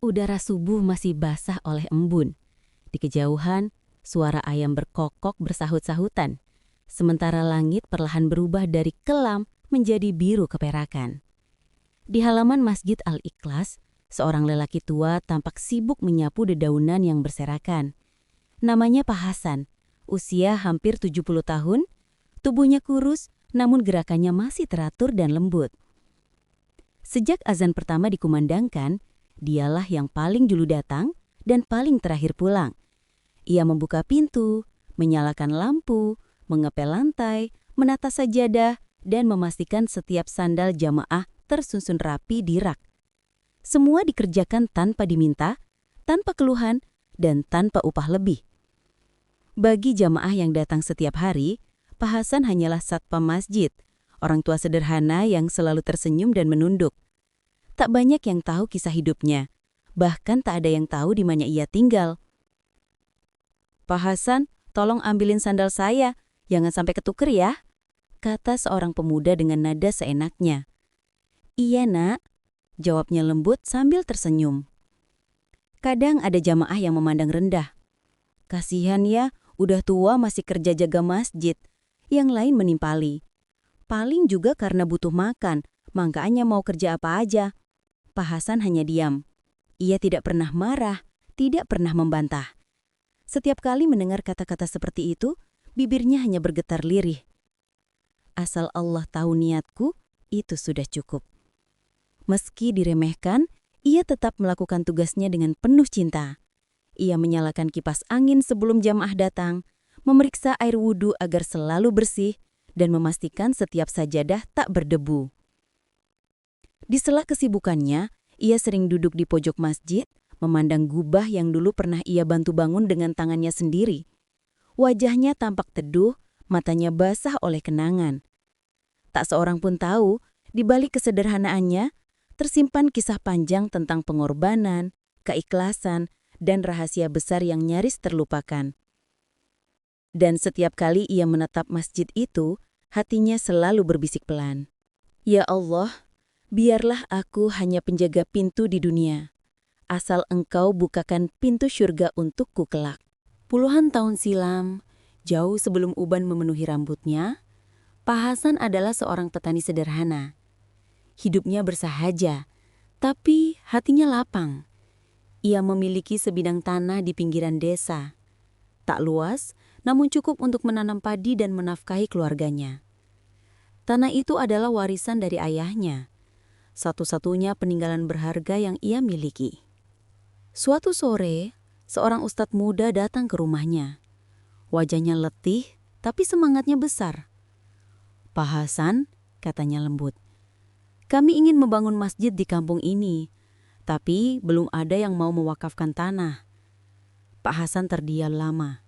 Udara subuh masih basah oleh embun. Di kejauhan, suara ayam berkokok bersahut-sahutan. Sementara langit perlahan berubah dari kelam menjadi biru keperakan. Di halaman Masjid Al-Ikhlas, seorang lelaki tua tampak sibuk menyapu dedaunan yang berserakan. Namanya Pak Hasan, usia hampir 70 tahun, tubuhnya kurus namun gerakannya masih teratur dan lembut. Sejak azan pertama dikumandangkan, dialah yang paling dulu datang dan paling terakhir pulang. Ia membuka pintu, menyalakan lampu, mengepel lantai, menata sajadah, dan memastikan setiap sandal jamaah tersusun rapi di rak. Semua dikerjakan tanpa diminta, tanpa keluhan, dan tanpa upah lebih. Bagi jamaah yang datang setiap hari, Pak Hasan hanyalah satpam masjid, orang tua sederhana yang selalu tersenyum dan menunduk. Tak banyak yang tahu kisah hidupnya, bahkan tak ada yang tahu di mana ia tinggal. "Pak Hasan, tolong ambilin sandal saya, jangan sampai ketuker ya," kata seorang pemuda dengan nada seenaknya. "Iya nak," jawabnya lembut sambil tersenyum. Kadang ada jamaah yang memandang rendah. "Kasihan ya, udah tua masih kerja jaga masjid." Yang lain menimpali. "Paling juga karena butuh makan, makanya mau kerja apa aja." Pak Hasan hanya diam. Ia tidak pernah marah, tidak pernah membantah. Setiap kali mendengar kata-kata seperti itu, bibirnya hanya bergetar lirih. Asal Allah tahu niatku, itu sudah cukup. Meski diremehkan, ia tetap melakukan tugasnya dengan penuh cinta. Ia menyalakan kipas angin sebelum jamaah datang, memeriksa air wudhu agar selalu bersih, dan memastikan setiap sajadah tak berdebu. Di sela kesibukannya, ia sering duduk di pojok masjid, memandang gubah yang dulu pernah ia bantu bangun dengan tangannya sendiri. Wajahnya tampak teduh, matanya basah oleh kenangan. Tak seorang pun tahu, di balik kesederhanaannya, tersimpan kisah panjang tentang pengorbanan, keikhlasan, dan rahasia besar yang nyaris terlupakan. Dan setiap kali ia menatap masjid itu, hatinya selalu berbisik pelan. "Ya Allah, biarlah aku hanya penjaga pintu di dunia, asal Engkau bukakan pintu syurga untukku kelak." Puluhan tahun silam, jauh sebelum uban memenuhi rambutnya, Pak Hasan adalah seorang petani sederhana. Hidupnya bersahaja, tapi hatinya lapang. Ia memiliki sebidang tanah di pinggiran desa. Tak luas, namun cukup untuk menanam padi dan menafkahi keluarganya. Tanah itu adalah warisan dari ayahnya, satu-satunya peninggalan berharga yang ia miliki. Suatu sore, seorang ustadz muda datang ke rumahnya. Wajahnya letih, tapi semangatnya besar. "Pak Hasan," katanya lembut, "kami ingin membangun masjid di kampung ini, tapi belum ada yang mau mewakafkan tanah." Pak Hasan terdiam lama.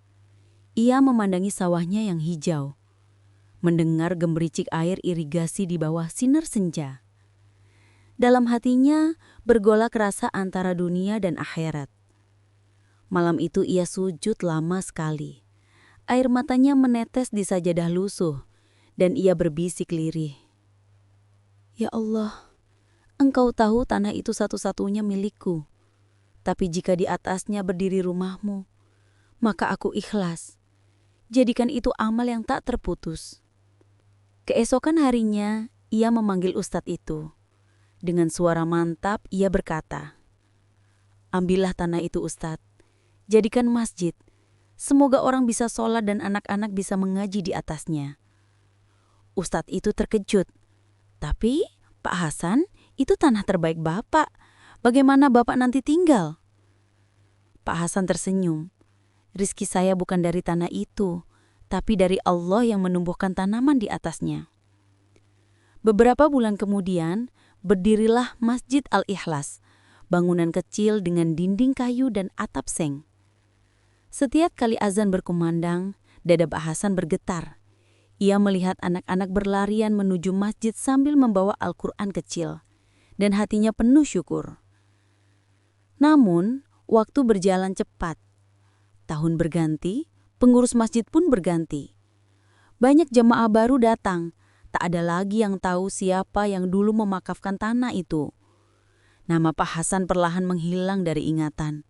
Ia memandangi sawahnya yang hijau, mendengar gemericik air irigasi di bawah sinar senja. Dalam hatinya bergolak rasa antara dunia dan akhirat. Malam itu ia sujud lama sekali. Air matanya menetes di sajadah lusuh, dan ia berbisik lirih. "Ya Allah, Engkau tahu tanah itu satu-satunya milikku. Tapi jika di atasnya berdiri rumahmu, maka aku ikhlas. Jadikan itu amal yang tak terputus." Keesokan harinya, ia memanggil ustadz itu. Dengan suara mantap, ia berkata, "Ambillah tanah itu ustadz, jadikan masjid. Semoga orang bisa sholat dan anak-anak bisa mengaji di atasnya." Ustadz itu terkejut. "Tapi, Pak Hasan, itu tanah terbaik Bapak. Bagaimana Bapak nanti tinggal?" Pak Hasan tersenyum. "Rizki saya bukan dari tanah itu, tapi dari Allah yang menumbuhkan tanaman di atasnya." Beberapa bulan kemudian, berdirilah Masjid Al-Ikhlas, bangunan kecil dengan dinding kayu dan atap seng. Setiap kali azan berkumandang, dada Pak Hasan bergetar. Ia melihat anak-anak berlarian menuju masjid sambil membawa Al-Quran kecil, dan hatinya penuh syukur. Namun, waktu berjalan cepat. Tahun berganti, pengurus masjid pun berganti. Banyak jemaah baru datang, tak ada lagi yang tahu siapa yang dulu memakafkan tanah itu. Nama Pak Hasan perlahan menghilang dari ingatan.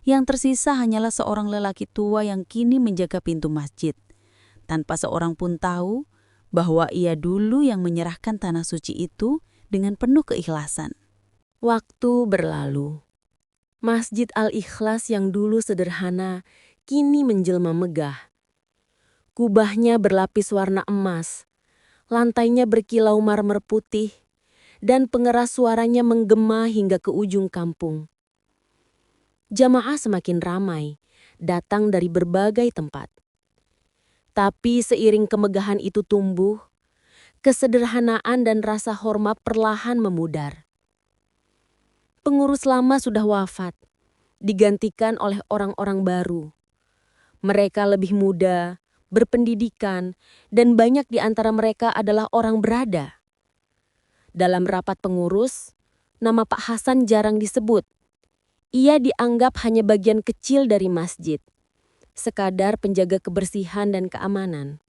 Yang tersisa hanyalah seorang lelaki tua yang kini menjaga pintu masjid, tanpa seorang pun tahu bahwa ia dulu yang menyerahkan tanah suci itu dengan penuh keikhlasan. Waktu berlalu. Masjid Al-Ikhlas yang dulu sederhana kini menjelma megah. Kubahnya berlapis warna emas, lantainya berkilau marmer putih, dan pengeras suaranya menggema hingga ke ujung kampung. Jamaah semakin ramai, datang dari berbagai tempat. Tapi seiring kemegahan itu tumbuh, kesederhanaan dan rasa hormat perlahan memudar. Pengurus lama sudah wafat, digantikan oleh orang-orang baru. Mereka lebih muda, berpendidikan, dan banyak di antara mereka adalah orang berada. Dalam rapat pengurus, nama Pak Hasan jarang disebut. Ia dianggap hanya bagian kecil dari masjid, sekadar penjaga kebersihan dan keamanan.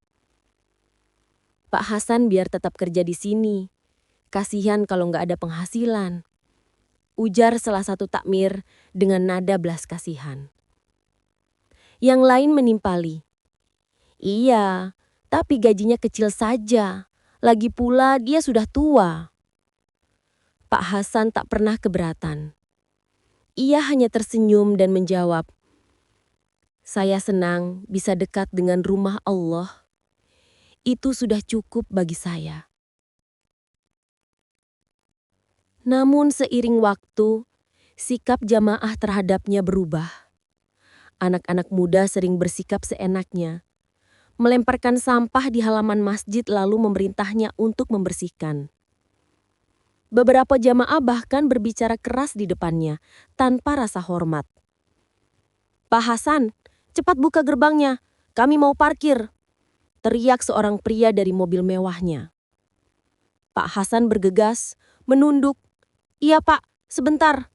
Pak Hasan biar tetap kerja di sini. Kasihan kalau nggak ada penghasilan. Ujar salah satu takmir dengan nada belas kasihan. Yang lain menimpali. Iya, tapi gajinya kecil saja. Lagi pula dia sudah tua. Pak Hasan tak pernah keberatan. Ia hanya tersenyum dan menjawab, "Saya senang bisa dekat dengan rumah Allah. Itu sudah cukup bagi saya." Namun seiring waktu, sikap jamaah terhadapnya berubah. Anak-anak muda sering bersikap seenaknya, melemparkan sampah di halaman masjid lalu memerintahnya untuk membersihkan. Beberapa jamaah bahkan berbicara keras di depannya, tanpa rasa hormat. "Pak Hasan, cepat buka gerbangnya, kami mau parkir," teriak seorang pria dari mobil mewahnya. Pak Hasan bergegas, menunduk. "Iya Pak, sebentar."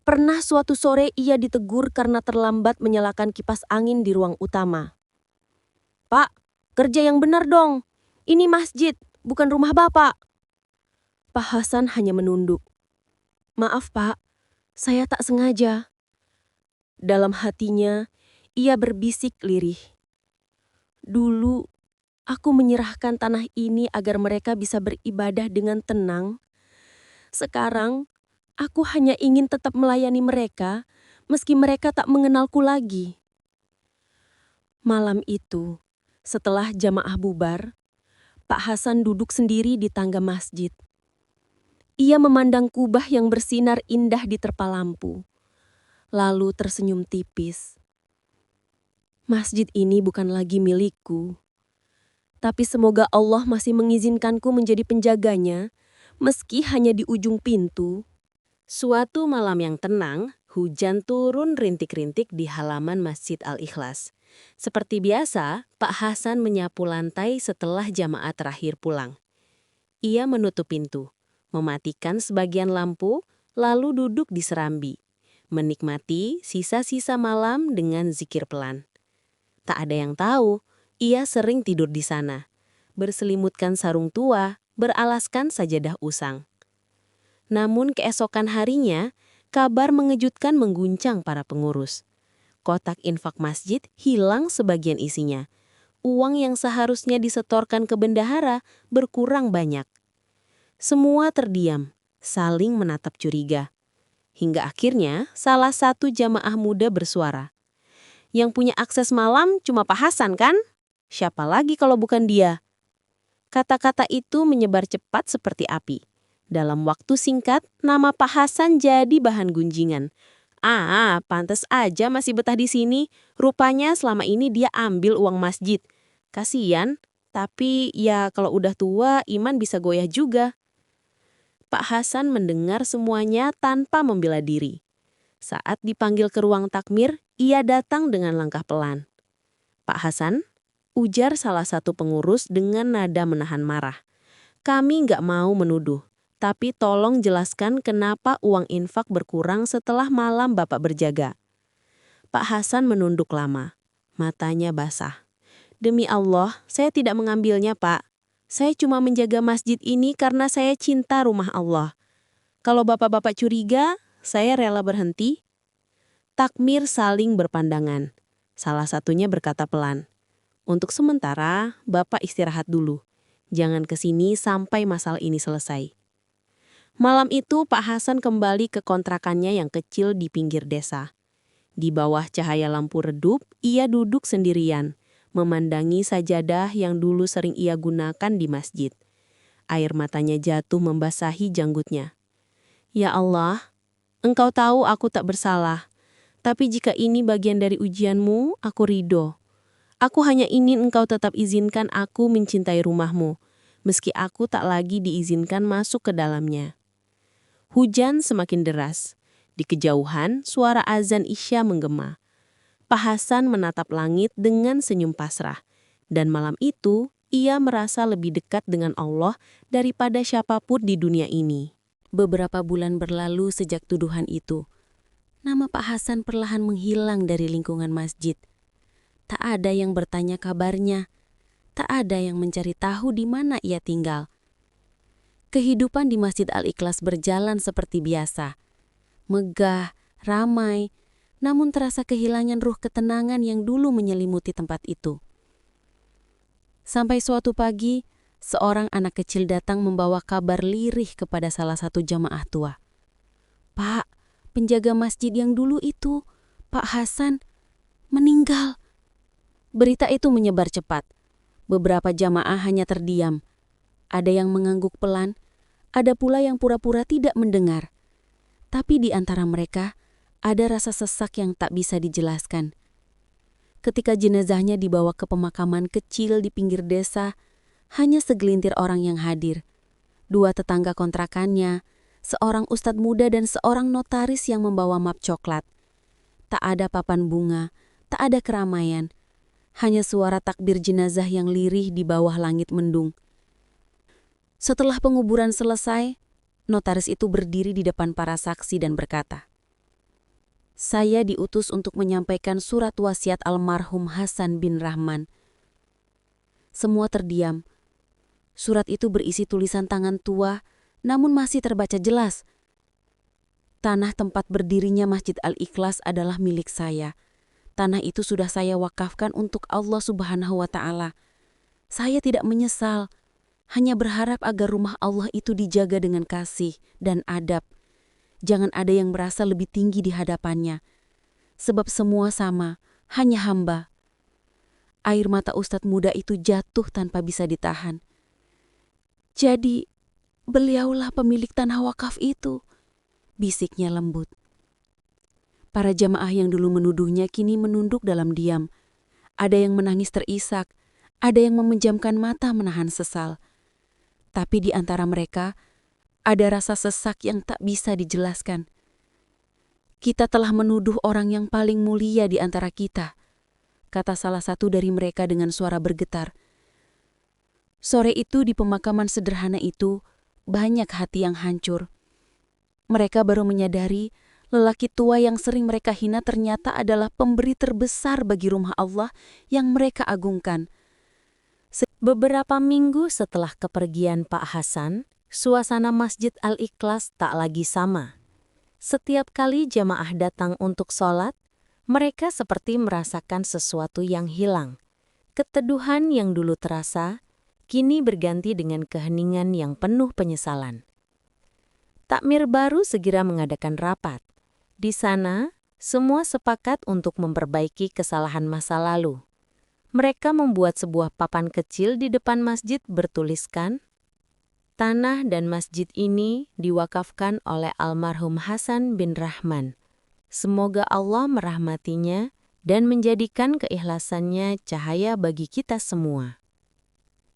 Pernah suatu sore ia ditegur karena terlambat menyalakan kipas angin di ruang utama. "Pak, kerja yang benar dong. Ini masjid, bukan rumah Bapak." Pak Hasan hanya menunduk. "Maaf Pak, saya tak sengaja." Dalam hatinya, ia berbisik lirih. "Dulu, aku menyerahkan tanah ini agar mereka bisa beribadah dengan tenang. Sekarang, aku hanya ingin tetap melayani mereka, meski mereka tak mengenalku lagi." Malam itu, setelah jamaah bubar, Pak Hasan duduk sendiri di tangga masjid. Ia memandang kubah yang bersinar indah di terpa lampu, lalu tersenyum tipis. "Masjid ini bukan lagi milikku, tapi semoga Allah masih mengizinkanku menjadi penjaganya, meski hanya di ujung pintu." Suatu malam yang tenang, hujan turun rintik-rintik di halaman Masjid Al-Ikhlas. Seperti biasa, Pak Hasan menyapu lantai setelah jamaah terakhir pulang. Ia menutup pintu, mematikan sebagian lampu, lalu duduk di serambi, menikmati sisa-sisa malam dengan zikir pelan. Tak ada yang tahu, ia sering tidur di sana, berselimutkan sarung tua, beralaskan sajadah usang. Namun keesokan harinya, kabar mengejutkan mengguncang para pengurus. Kotak infak masjid hilang sebagian isinya. Uang yang seharusnya disetorkan ke bendahara berkurang banyak. Semua terdiam, saling menatap curiga. Hingga akhirnya salah satu jamaah muda bersuara. "Yang punya akses malam cuma Pak Hasan kan? Siapa lagi kalau bukan dia?" Kata-kata itu menyebar cepat seperti api. Dalam waktu singkat, nama Pak Hasan jadi bahan gunjingan. Pantes aja masih betah di sini. Rupanya selama ini dia ambil uang masjid. Kasian, tapi ya kalau udah tua, iman bisa goyah juga. Pak Hasan mendengar semuanya tanpa membela diri. Saat dipanggil ke ruang takmir, ia datang dengan langkah pelan. "Pak Hasan," ujar salah satu pengurus dengan nada menahan marah. "Kami nggak mau menuduh, tapi tolong jelaskan kenapa uang infak berkurang setelah malam Bapak berjaga." Pak Hasan menunduk lama, matanya basah. "Demi Allah, saya tidak mengambilnya, Pak. Saya cuma menjaga masjid ini karena saya cinta rumah Allah." Kalau bapak-bapak curiga, saya rela berhenti. Takmir saling berpandangan. Salah satunya berkata pelan, "Untuk sementara, Bapak istirahat dulu. Jangan ke sini sampai masalah ini selesai." Malam itu Pak Hasan kembali ke kontrakannya yang kecil di pinggir desa. Di bawah cahaya lampu redup, ia duduk sendirian, memandangi sajadah yang dulu sering ia gunakan di masjid. Air matanya jatuh membasahi janggutnya. "Ya Allah, Engkau tahu aku tak bersalah. Tapi jika ini bagian dari ujianmu, aku ridho. Aku hanya ingin Engkau tetap izinkan aku mencintai rumahmu, meski aku tak lagi diizinkan masuk ke dalamnya." Hujan semakin deras. Di kejauhan, suara azan Isya menggema. Pak Hasan menatap langit dengan senyum pasrah. Dan malam itu, ia merasa lebih dekat dengan Allah daripada siapapun di dunia ini. Beberapa bulan berlalu sejak tuduhan itu. Nama Pak Hasan perlahan menghilang dari lingkungan masjid. Tak ada yang bertanya kabarnya. Tak ada yang mencari tahu di mana ia tinggal. Kehidupan di Masjid Al-Ikhlas berjalan seperti biasa. Megah, ramai, namun terasa kehilangan ruh ketenangan yang dulu menyelimuti tempat itu. Sampai suatu pagi, seorang anak kecil datang membawa kabar lirih kepada salah satu jamaah tua. "Pak, penjaga masjid yang dulu itu, Pak Hasan, meninggal." Berita itu menyebar cepat. Beberapa jamaah hanya terdiam. Ada yang mengangguk pelan, ada pula yang pura-pura tidak mendengar. Tapi di antara mereka, ada rasa sesak yang tak bisa dijelaskan. Ketika jenazahnya dibawa ke pemakaman kecil di pinggir desa, hanya segelintir orang yang hadir. 2 tetangga kontrakannya, seorang ustadz muda dan seorang notaris yang membawa map coklat. Tak ada papan bunga, tak ada keramaian. Hanya suara takbir jenazah yang lirih di bawah langit mendung. Setelah penguburan selesai, notaris itu berdiri di depan para saksi dan berkata, "Saya diutus untuk menyampaikan surat wasiat almarhum Hasan bin Rahman." Semua terdiam. Surat itu berisi tulisan tangan tua, namun masih terbaca jelas. "Tanah tempat berdirinya Masjid Al-Ikhlas adalah milik saya. Tanah itu sudah saya wakafkan untuk Allah Subhanahu wa Ta'ala. Saya tidak menyesal, hanya berharap agar rumah Allah itu dijaga dengan kasih dan adab. Jangan ada yang merasa lebih tinggi di hadapannya. Sebab semua sama, hanya hamba." Air mata ustadz muda itu jatuh tanpa bisa ditahan. "Jadi, beliaulah pemilik tanah wakaf itu," bisiknya lembut. Para jamaah yang dulu menuduhnya kini menunduk dalam diam. Ada yang menangis terisak, ada yang memejamkan mata menahan sesal. Tapi di antara mereka, ada rasa sesak yang tak bisa dijelaskan. "Kita telah menuduh orang yang paling mulia di antara kita," kata salah satu dari mereka dengan suara bergetar. Sore itu di pemakaman sederhana itu, banyak hati yang hancur. Mereka baru menyadari lelaki tua yang sering mereka hina ternyata adalah pemberi terbesar bagi rumah Allah yang mereka agungkan. Beberapa minggu setelah kepergian Pak Hasan, suasana Masjid Al-Ikhlas tak lagi sama. Setiap kali jamaah datang untuk sholat, mereka seperti merasakan sesuatu yang hilang. Keteduhan yang dulu terasa, kini berganti dengan keheningan yang penuh penyesalan. Takmir baru segera mengadakan rapat. Di sana, semua sepakat untuk memperbaiki kesalahan masa lalu. Mereka membuat sebuah papan kecil di depan masjid bertuliskan, "Tanah dan masjid ini diwakafkan oleh almarhum Hasan bin Rahman. Semoga Allah merahmatinya dan menjadikan keikhlasannya cahaya bagi kita semua."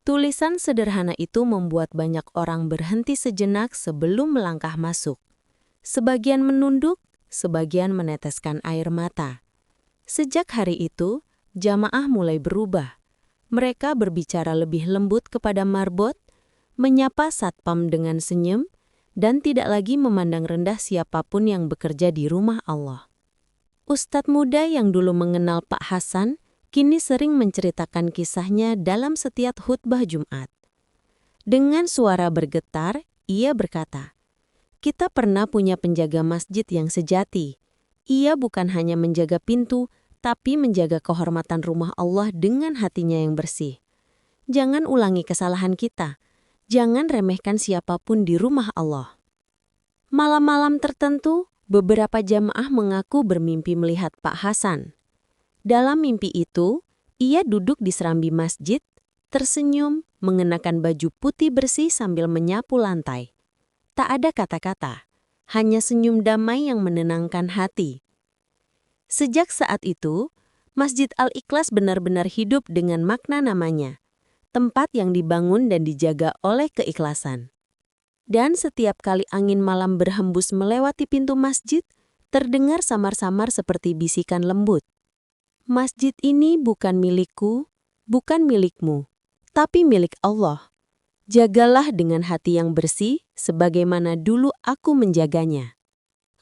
Tulisan sederhana itu membuat banyak orang berhenti sejenak sebelum melangkah masuk. Sebagian menunduk, sebagian meneteskan air mata. Sejak hari itu, jamaah mulai berubah. Mereka berbicara lebih lembut kepada marbot, menyapa satpam dengan senyum, dan tidak lagi memandang rendah siapapun yang bekerja di rumah Allah. Ustadz muda yang dulu mengenal Pak Hasan, kini sering menceritakan kisahnya dalam setiap khutbah Jumat. Dengan suara bergetar, ia berkata, Kita pernah punya penjaga masjid yang sejati. Ia bukan hanya menjaga pintu, tapi menjaga kehormatan rumah Allah dengan hatinya yang bersih. Jangan ulangi kesalahan kita. Jangan remehkan siapapun di rumah Allah. Malam-malam tertentu, beberapa jamaah mengaku bermimpi melihat Pak Hasan. Dalam mimpi itu, ia duduk di serambi masjid, tersenyum, mengenakan baju putih bersih sambil menyapu lantai. Tak ada kata-kata, hanya senyum damai yang menenangkan hati. Sejak saat itu, Masjid Al-Ikhlas benar-benar hidup dengan makna namanya, tempat yang dibangun dan dijaga oleh keikhlasan. Dan setiap kali angin malam berhembus melewati pintu masjid, terdengar samar-samar seperti bisikan lembut. Masjid ini bukan milikku, bukan milikmu, tapi milik Allah. Jagalah dengan hati yang bersih, sebagaimana dulu aku menjaganya.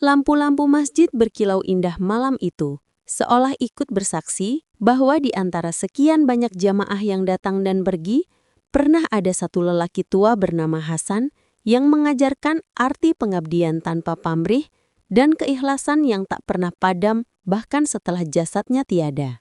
Lampu-lampu masjid berkilau indah malam itu, seolah ikut bersaksi bahwa di antara sekian banyak jamaah yang datang dan pergi, pernah ada satu lelaki tua bernama Hasan yang mengajarkan arti pengabdian tanpa pamrih dan keikhlasan yang tak pernah padam bahkan setelah jasadnya tiada.